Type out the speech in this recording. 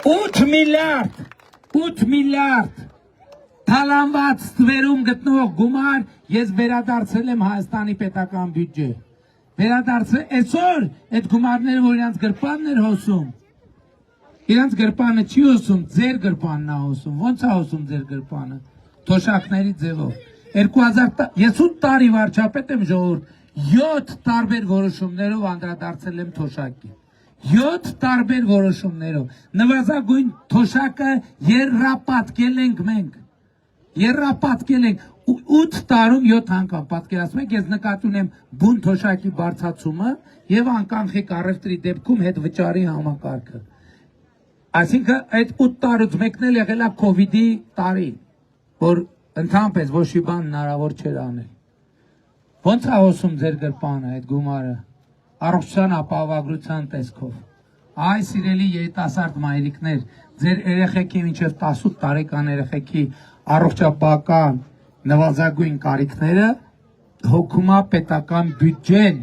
8 միլիարդ թալանված ստվերում գտնող գումար ես վերադարձել եմ Հայաստանի պետական բյուջե։ Վերադարձել այսօր այդ գումարները, որ իրանց գրպանն էր հոսում, իրանց գրպանը չի հոսում, ձեր գրպանն է հոսում։ Ոնց է հոսում ձեր գրպանը։ Թոշակների ձևով։ 2000 8 տարի վարչապետ եմ ժողովուրդ, 7 տարբեր որոշումներով անդրադարձել եմ թոշակի։ 7 տարբեր որոշումներով։ Նվազագույն թոշակը երրապատկել ենք մենք։ Երրապատկել ենք 8 տարում 7 անգամ, պատկերացնում եք, ես նկատի ունեմ բուն թոշակի բարձրացումը եւ անկանխիկ առևտրի դեպքում հետ վճարի համակարգը։ Այսինքն այդ 8 տարուց մեկն էլ եղել է COVID-ի տարի, որ ընդհանրապես ոչ մի բան հնարավոր չէր անել։ Ոնց է հոսում ձեր գրպանը այդ գումարը, առողջության ապահովագրության տեսքով։ Այ սիրելի երիտասարդ մայրիկներ, ձեր երեխեքի մինչև 18 տարեկան երեխեքի առողջապահական նվազագույն կարիքները հոգում է պետական բյուջեն։